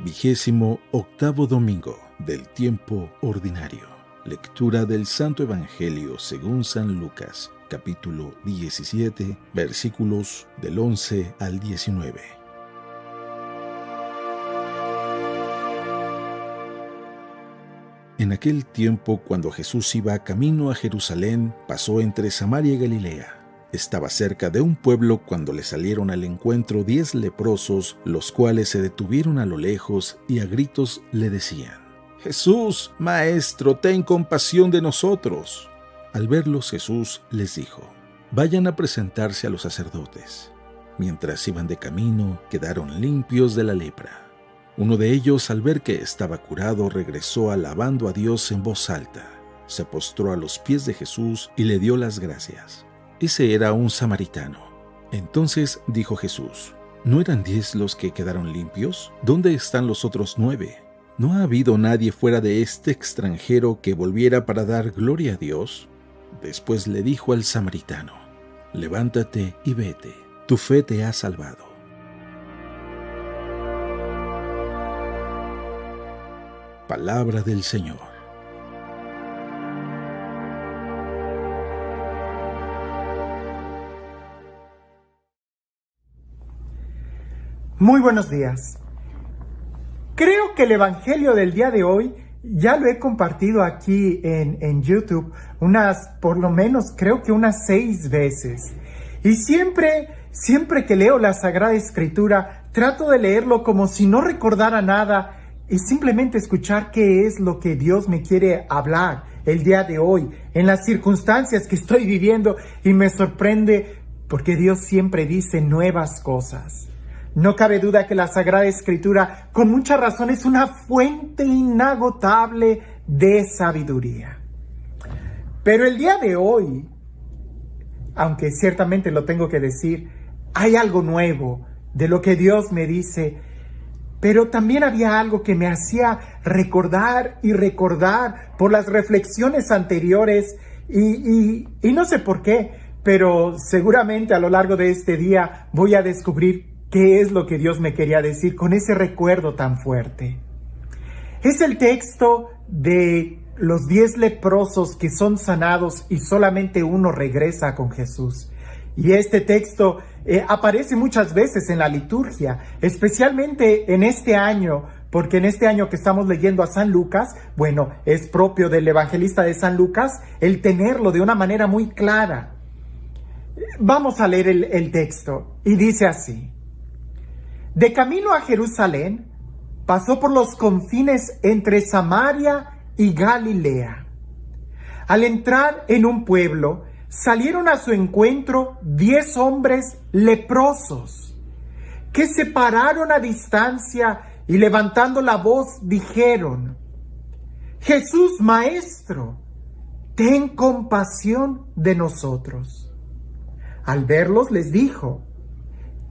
28º domingo del tiempo ordinario. Lectura del Santo Evangelio según San Lucas, capítulo 17, versículos del 11 al 19. En aquel tiempo, cuando Jesús iba camino a Jerusalén, pasó entre Samaria y Galilea. Estaba cerca de un pueblo cuando le salieron al encuentro 10 leprosos, los cuales se detuvieron a lo lejos y a gritos le decían: «Jesús, Maestro, ten compasión de nosotros». Al verlos, Jesús les dijo: «Vayan a presentarse a los sacerdotes». Mientras iban de camino, quedaron limpios de la lepra. Uno de ellos, al ver que estaba curado, regresó alabando a Dios en voz alta. Se postró a los pies de Jesús y le dio las gracias. Ese era un samaritano. Entonces dijo Jesús: ¿No eran 10 los que quedaron limpios? ¿Dónde están los otros 9? ¿No ha habido nadie fuera de este extranjero que volviera para dar gloria a Dios? Después le dijo al samaritano: «Levántate y vete, tu fe te ha salvado». Palabra del Señor. Muy buenos días. Creo que el Evangelio del día de hoy ya lo he compartido aquí en YouTube por lo menos creo que unas 6 veces. Y siempre que leo la Sagrada Escritura, trato de leerlo como si no recordara nada y simplemente escuchar qué es lo que Dios me quiere hablar el día de hoy, en las circunstancias que estoy viviendo, y me sorprende porque Dios siempre dice nuevas cosas. No cabe duda que la Sagrada Escritura, con mucha razón, es una fuente inagotable de sabiduría. Pero el día de hoy, aunque ciertamente lo tengo que decir, hay algo nuevo de lo que Dios me dice, pero también había algo que me hacía recordar y recordar por las reflexiones anteriores y no sé por qué, pero seguramente a lo largo de este día voy a descubrir qué es lo que Dios me quería decir con ese recuerdo tan fuerte. Es el texto de los 10 leprosos que son sanados y solamente uno regresa con Jesús. Y este texto aparece muchas veces en la liturgia, especialmente en este año, porque en este año que estamos leyendo a San Lucas, bueno, es propio del evangelista de San Lucas el tenerlo de una manera muy clara. Vamos a leer el texto y dice así: «De camino a Jerusalén, pasó por los confines entre Samaria y Galilea. Al entrar en un pueblo, salieron a su encuentro 10 hombres leprosos, que se pararon a distancia y levantando la voz dijeron: Jesús, Maestro, ten compasión de nosotros. Al verlos les dijo: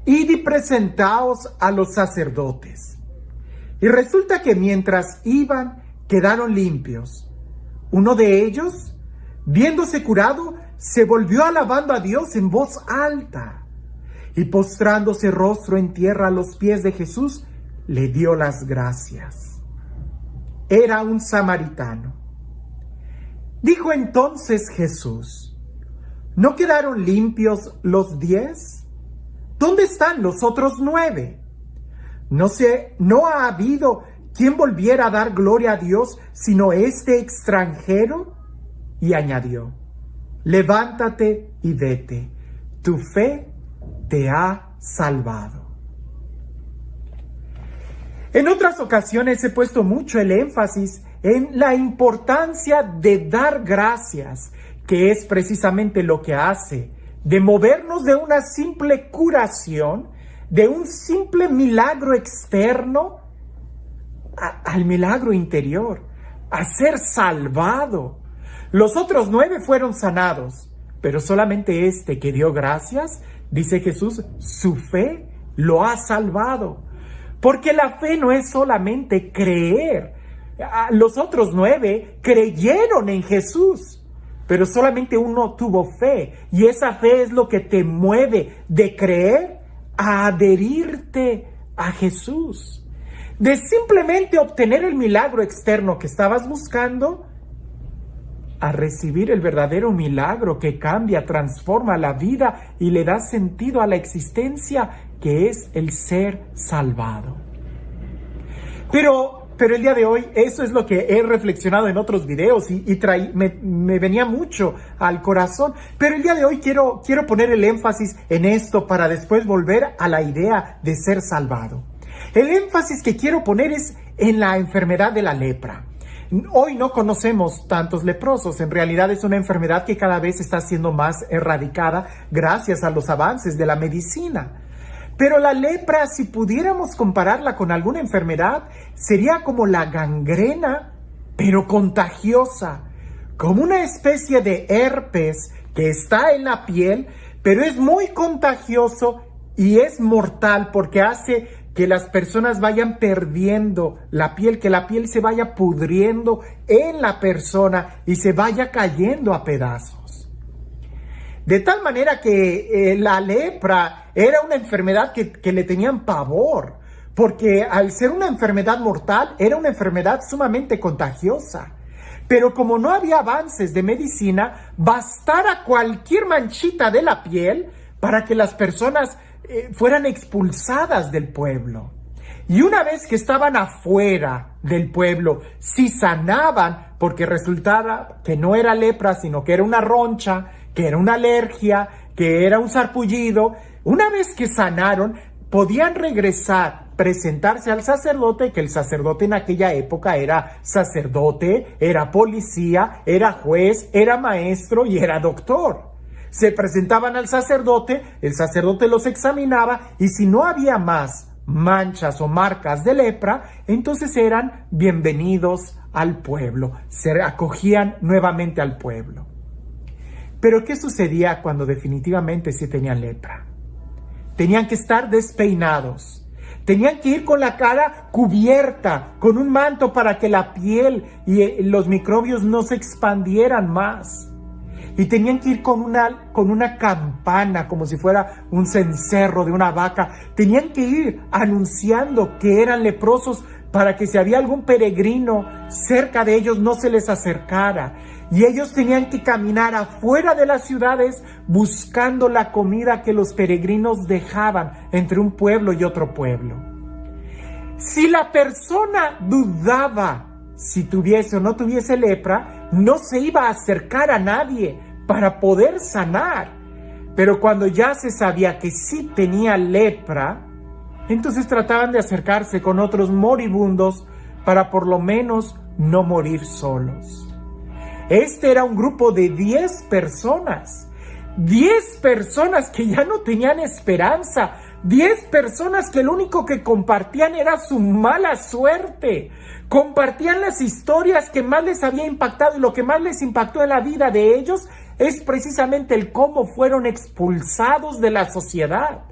Id y presentaos a los sacerdotes. Y resulta que mientras iban, quedaron limpios. Uno de ellos, viéndose curado, se volvió alabando a Dios en voz alta. Y postrándose rostro en tierra a los pies de Jesús, le dio las gracias. Era un samaritano. Dijo entonces Jesús: ¿No quedaron limpios los 10? ¿Dónde están los otros 9? ¿No ha habido quien volviera a dar gloria a Dios sino este extranjero? Y añadió: levántate y vete, tu fe te ha salvado. En otras ocasiones he puesto mucho el énfasis en la importancia de dar gracias, que es precisamente lo que hace de movernos de una simple curación, de un simple milagro externo, al milagro interior, a ser salvado. Los otros 9 fueron sanados, pero solamente este que dio gracias, dice Jesús, su fe lo ha salvado. Porque la fe no es solamente creer. Los otros 9 creyeron en Jesús, pero solamente uno tuvo fe, y esa fe es lo que te mueve de creer a adherirte a Jesús. de simplemente obtener el milagro externo que estabas buscando, a recibir el verdadero milagro que cambia, transforma la vida y le da sentido a la existencia, que es el ser salvado. Pero el día de hoy, eso es lo que he reflexionado en otros videos y me venía mucho al corazón. Pero el día de hoy quiero poner el énfasis en esto para después volver a la idea de ser salvado. El énfasis que quiero poner es en la enfermedad de la lepra. Hoy no conocemos tantos leprosos, en realidad es una enfermedad que cada vez está siendo más erradicada gracias a los avances de la medicina. Pero la lepra, si pudiéramos compararla con alguna enfermedad, sería como la gangrena, pero contagiosa, como una especie de herpes que está en la piel, pero es muy contagioso y es mortal porque hace que las personas vayan perdiendo la piel, que la piel se vaya pudriendo en la persona y se vaya cayendo a pedazos. De tal manera que la lepra era una enfermedad que le tenían pavor, porque al ser una enfermedad mortal, era una enfermedad sumamente contagiosa. Pero como no había avances de medicina, bastara cualquier manchita de la piel para que las personas fueran expulsadas del pueblo. Y una vez que estaban afuera del pueblo, si sanaban, porque resultaba que no era lepra, sino que era una roncha, que era una alergia, que era un sarpullido, una vez que sanaron, podían regresar, presentarse al sacerdote, que el sacerdote en aquella época era sacerdote, era policía, era juez, era maestro y era doctor. Se presentaban al sacerdote, el sacerdote los examinaba y si no había más manchas o marcas de lepra, entonces eran bienvenidos al pueblo, se acogían nuevamente al pueblo. Pero ¿qué sucedía cuando definitivamente sí tenían lepra? Tenían que estar despeinados, tenían que ir con la cara cubierta, con un manto para que la piel y los microbios no se expandieran más. Y tenían que ir con una campana, como si fuera un cencerro de una vaca. Tenían que ir anunciando que eran leprosos para que si había algún peregrino cerca de ellos no se les acercara. Y ellos tenían que caminar afuera de las ciudades buscando la comida que los peregrinos dejaban entre un pueblo y otro pueblo. Si la persona dudaba si tuviese o no tuviese lepra, no se iba a acercar a nadie para poder sanar. Pero cuando ya se sabía que sí tenía lepra, entonces trataban de acercarse con otros moribundos para por lo menos no morir solos. Este era un grupo de 10 personas. 10 personas que ya no tenían esperanza. 10 personas que lo único que compartían era su mala suerte. Compartían las historias que más les había impactado, y lo que más les impactó en la vida de ellos es precisamente el cómo fueron expulsados de la sociedad.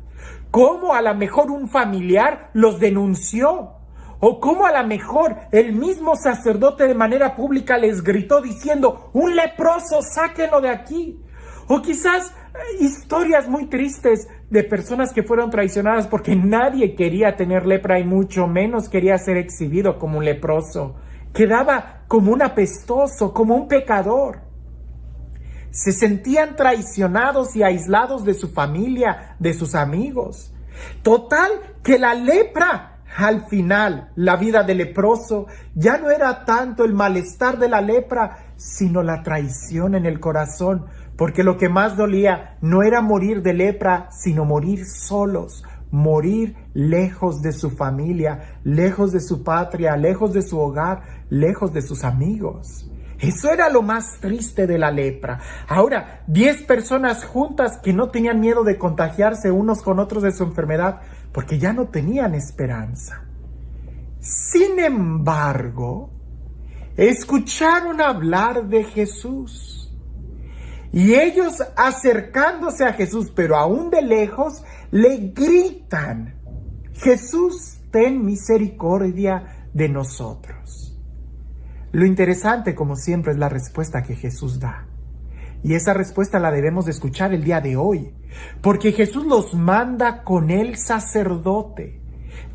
Cómo a lo mejor un familiar los denunció. O cómo a lo mejor el mismo sacerdote de manera pública les gritó diciendo: ¡un leproso, sáquenlo de aquí! O quizás historias muy tristes de personas que fueron traicionadas porque nadie quería tener lepra y mucho menos quería ser exhibido como un leproso. Quedaba como un apestoso, como un pecador. Se sentían traicionados y aislados de su familia, de sus amigos. Total, que la lepra, al final, la vida del leproso ya no era tanto el malestar de la lepra, sino la traición en el corazón, porque lo que más dolía no era morir de lepra, sino morir solos, morir lejos de su familia, lejos de su patria, lejos de su hogar, lejos de sus amigos. Eso era lo más triste de la lepra. Ahora, 10 personas juntas que no tenían miedo de contagiarse unos con otros de su enfermedad, porque ya no tenían esperanza. Sin embargo, escucharon hablar de Jesús. Y ellos, acercándose a Jesús, pero aún de lejos, le gritan: Jesús, ten misericordia de nosotros. Lo interesante, como siempre, es la respuesta que Jesús da. Y esa respuesta la debemos de escuchar el día de hoy, porque Jesús los manda con el sacerdote.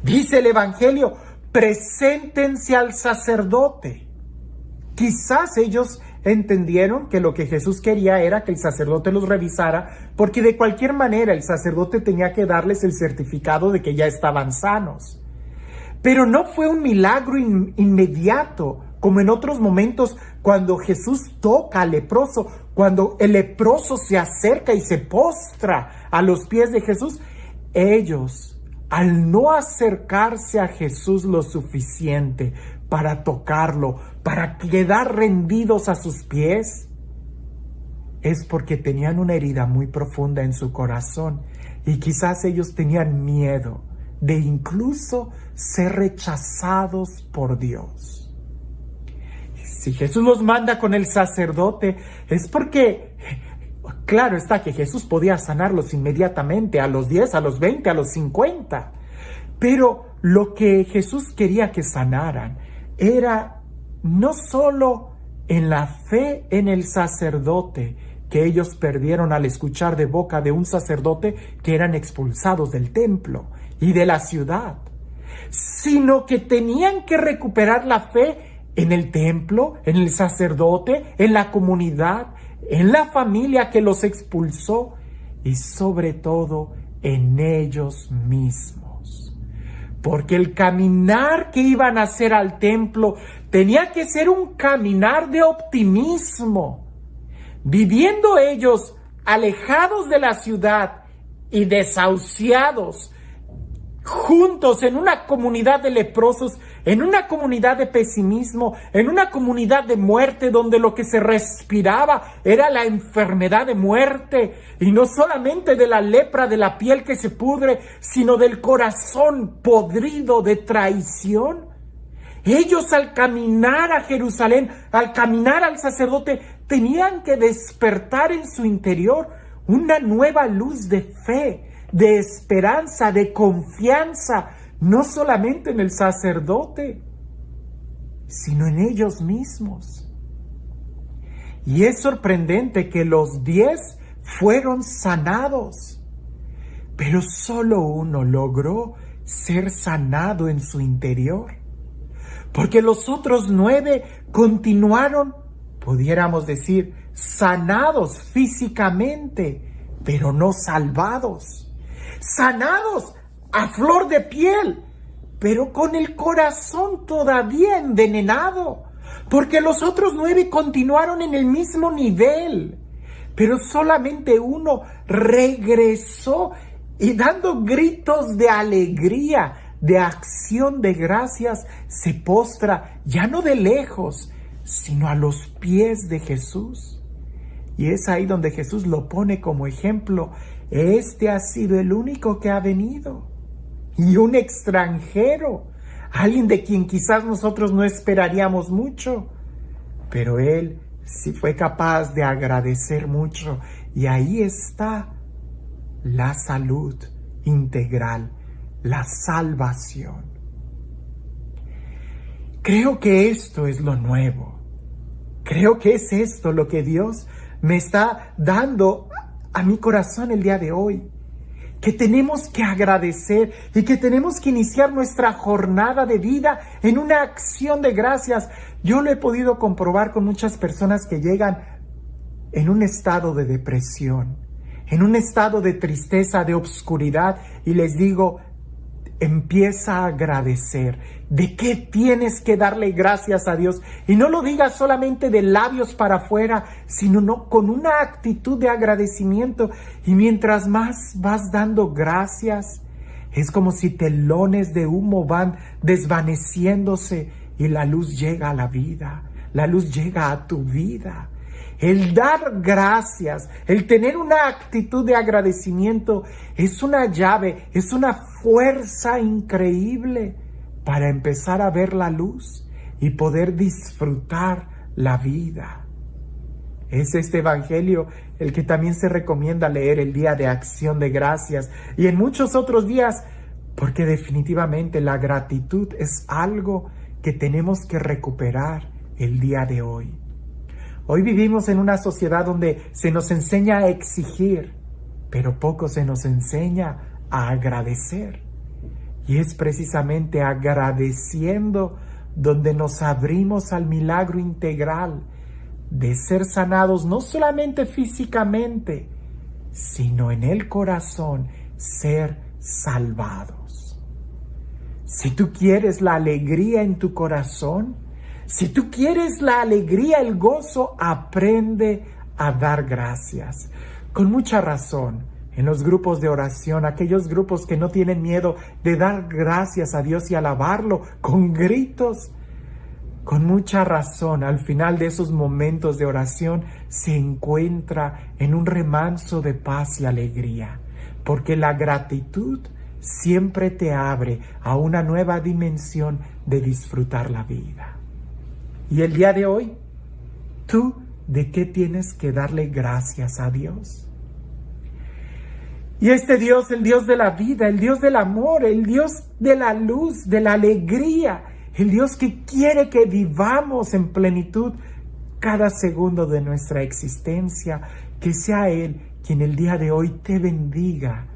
Dice el Evangelio: preséntense al sacerdote. Quizás ellos entendieron que lo que Jesús quería era que el sacerdote los revisara, porque de cualquier manera el sacerdote tenía que darles el certificado de que ya estaban sanos. Pero no fue un milagro inmediato, como en otros momentos cuando Jesús toca al leproso, cuando el leproso se acerca y se postra a los pies de Jesús. Ellos, al no acercarse a Jesús lo suficiente para tocarlo, para quedar rendidos a sus pies, es porque tenían una herida muy profunda en su corazón y quizás ellos tenían miedo de incluso ser rechazados por Dios. Si Jesús los manda con el sacerdote, es porque, claro está que Jesús podía sanarlos inmediatamente, a los 10, a los 20, a los 50. Pero lo que Jesús quería que sanaran era no solo en la fe en el sacerdote, que ellos perdieron al escuchar de boca de un sacerdote que eran expulsados del templo y de la ciudad, sino que tenían que recuperar la fe en el templo, en el sacerdote, en la comunidad, en la familia que los expulsó y sobre todo en ellos mismos. Porque el caminar que iban a hacer al templo tenía que ser un caminar de optimismo, viviendo ellos alejados de la ciudad y desahuciados, juntos en una comunidad de leprosos, en una comunidad de pesimismo, en una comunidad de muerte donde lo que se respiraba era la enfermedad de muerte, y no solamente de la lepra de la piel que se pudre, sino del corazón podrido de traición. Ellos, al caminar a Jerusalén, al caminar al sacerdote, tenían que despertar en su interior una nueva luz de fe, de esperanza, de confianza, no solamente en el sacerdote, sino en ellos mismos. Y es sorprendente que los 10 fueron sanados, pero solo uno logró ser sanado en su interior, porque los otros 9 continuaron, pudiéramos decir, sanados físicamente, pero no salvados. Sanados a flor de piel, pero con el corazón todavía envenenado, porque los otros 9 continuaron en el mismo nivel, pero solamente uno regresó y dando gritos de alegría, de acción de gracias, se postra ya no de lejos, sino a los pies de Jesús. Y es ahí donde Jesús lo pone como ejemplo. Este ha sido el único que ha venido, y un extranjero, alguien de quien quizás nosotros no esperaríamos mucho, pero él sí fue capaz de agradecer mucho, y ahí está la salud integral, la salvación. Creo que esto es lo nuevo, creo que es esto lo que Dios me está dando a mi corazón el día de hoy, que tenemos que agradecer y que tenemos que iniciar nuestra jornada de vida en una acción de gracias. Yo lo he podido comprobar con muchas personas que llegan en un estado de depresión, en un estado de tristeza, de obscuridad, y les digo, empieza a agradecer. ¿De qué tienes que darle gracias a Dios? Y no lo digas solamente de labios para afuera, sino con una actitud de agradecimiento. Y mientras más vas dando gracias, es como si telones de humo van desvaneciéndose y la luz llega a la vida, la luz llega a tu vida. El dar gracias, el tener una actitud de agradecimiento es una llave, es una fuerza increíble para empezar a ver la luz y poder disfrutar la vida. Es este evangelio el que también se recomienda leer el día de acción de gracias y en muchos otros días, porque definitivamente la gratitud es algo que tenemos que recuperar el día de hoy. Hoy vivimos en una sociedad donde se nos enseña a exigir, pero poco se nos enseña a agradecer. Y es precisamente agradeciendo donde nos abrimos al milagro integral de ser sanados no solamente físicamente, sino en el corazón, ser salvados. Si tú quieres la alegría en tu corazón, si tú quieres la alegría, el gozo, aprende a dar gracias. Con mucha razón, en los grupos de oración, aquellos grupos que no tienen miedo de dar gracias a Dios y alabarlo con gritos, con mucha razón, al final de esos momentos de oración se encuentra en un remanso de paz y alegría, porque la gratitud siempre te abre a una nueva dimensión de disfrutar la vida. Y el día de hoy, ¿tú de qué tienes que darle gracias a Dios? Y este Dios, el Dios de la vida, el Dios del amor, el Dios de la luz, de la alegría, el Dios que quiere que vivamos en plenitud cada segundo de nuestra existencia, que sea Él quien el día de hoy te bendiga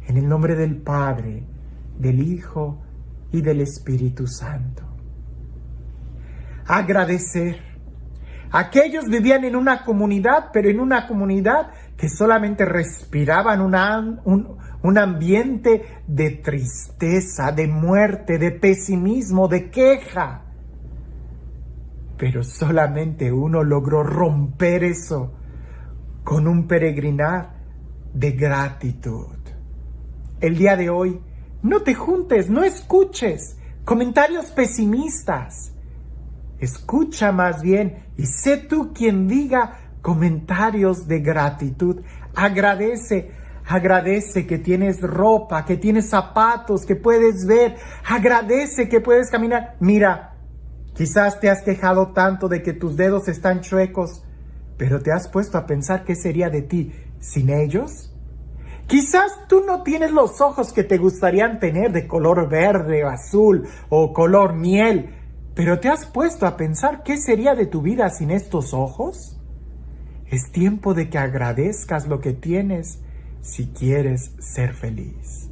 en el nombre del Padre, del Hijo y del Espíritu Santo. Agradecer. Aquellos vivían en una comunidad, pero en una comunidad que solamente respiraban un ambiente de tristeza, de muerte, de pesimismo, de queja. Pero solamente uno logró romper eso con un peregrinar de gratitud. El día de hoy, no te juntes, no escuches comentarios pesimistas. Escucha más bien y sé tú quien diga comentarios de gratitud. Agradece que tienes ropa, que tienes zapatos, que puedes ver. Agradece que puedes caminar. Mira, quizás te has quejado tanto de que tus dedos están chuecos, pero ¿te has puesto a pensar qué sería de ti sin ellos? Quizás tú no tienes los ojos que te gustarían tener de color verde o azul o color miel, pero ¿te has puesto a pensar qué sería de tu vida sin estos ojos? Es tiempo de que agradezcas lo que tienes si quieres ser feliz.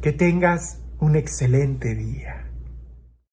Que tengas un excelente día.